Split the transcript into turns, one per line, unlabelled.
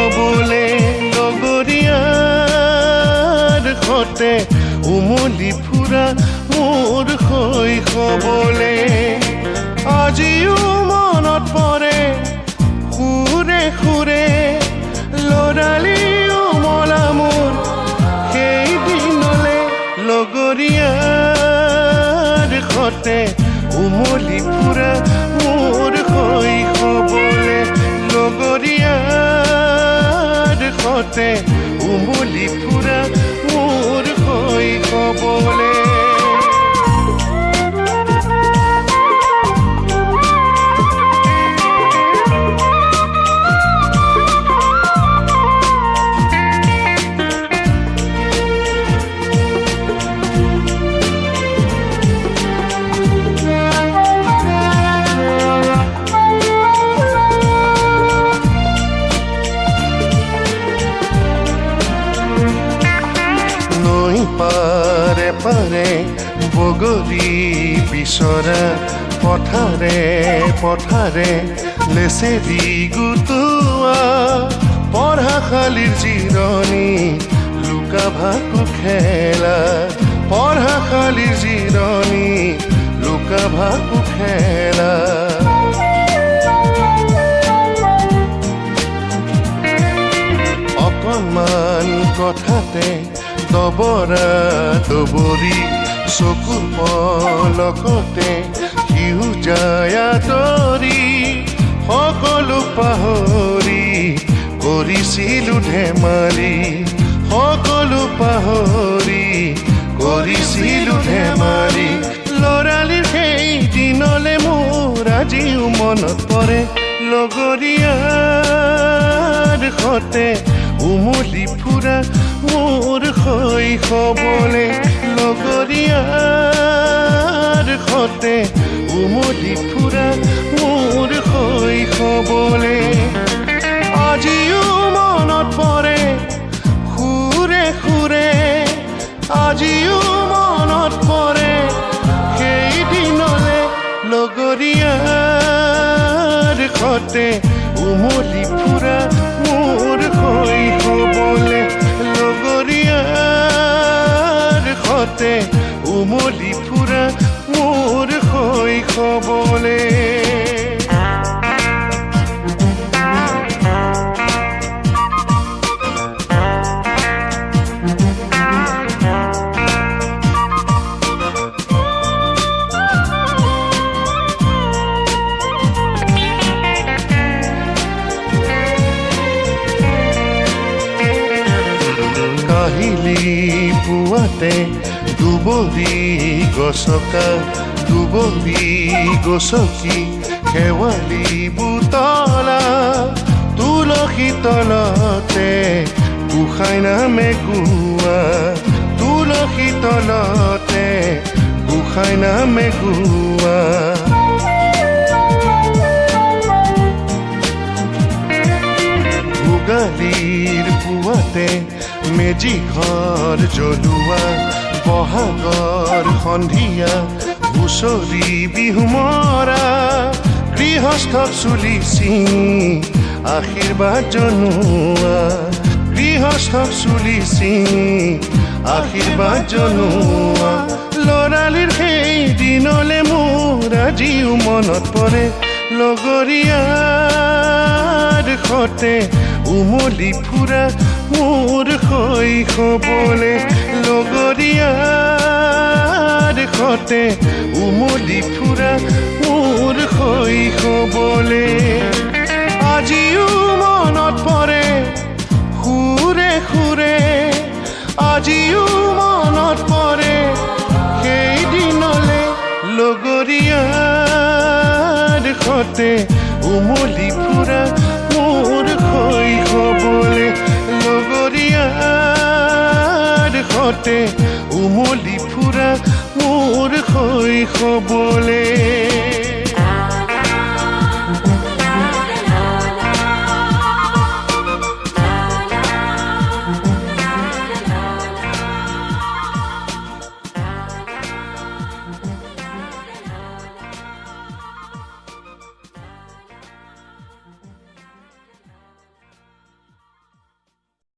শৈশৱলে লগৰীয়াৰ সতে উমলি ফুৰা মোৰ শৈশৱলে আজিও মনত পৰে সুৰে সুৰে লৰালি উমলা মোৰ সেই দিনলে লগৰীয়াৰ সতে উমলি ফুৰা মোৰ শৈশৱলে লগৰীয়াৰ সতে উমলি ফুৰা মোৰ শৈশৱলে পাৰে পাৰে বগৰী বিচৰা পথাৰে পথাৰে লেচেৰি গুটোৱা পঢ়াশালীৰ জিৰণি লুকা ভাকু খেলা পঢ়াশালীৰ জিৰণি লুকা ভাকু খেলা অকণমান কথাতে দবৰা দবৰি চকুৰ পলকতে শিহু যায় আঁতৰি সকলো পাহৰি কৰিছিলো ধেমালি সকলো পাহৰি কৰিছিলো ধেমালি লৰালিৰ সেই দিনলে মোৰ আজিও মনত পৰে লগৰীয়াৰ সতে উমলি ফুৰা মোৰ শৈশৱলে লগৰীয়াৰ সতে উমলি ফুৰা মোৰ শৈশৱলে আজিও মনত পৰে সুৰে সুৰে আজিও মনত পৰে সেই দিনলে লগৰীয়াৰ সতে উমলি ফুৰা মোৰ শৈশৱলে লগৰীয়াৰ সতে উমলি ফুৰা মোৰ শৈশৱলে কাহিলি পুৱাতে দুবৰি গছকা দুবৰি গছকি শেৱালি বুটলা তুলসী তলতে গোসাঁই নামে গোৱা তুলসী তলতে গোসাঁই নামে গোৱা ভোগালীৰ পুৱাতে মেজি ঘৰ জ্বলোৱা বহাগৰ সন্ধিয়া হুঁচৰি বিহু মৰা গৃহস্থক চুলি চিঙি আশীৰ্বাদ জনোৱা গৃহস্থক চুলি চিঙি আশীৰ্বাদ জনোৱা লৰালিৰ সেই দিনলে মোৰ আজিও মনত পৰে লগৰীয়াৰ সতে উমলি ফুৰা মোৰ শৈশৱলে লগৰীয়াৰ সতে উমলি ফুৰা মোৰ শৈশৱলে আজিও মনত পৰে সুৰে সুৰে আজিও মনত পৰে সেই দিনলে লগৰীয়াৰ সতে উমলি ফুৰা মোৰ শৈশৱলে লগৰীয়াৰ সতে উমলি ফুৰা মোৰ শৈশৱলে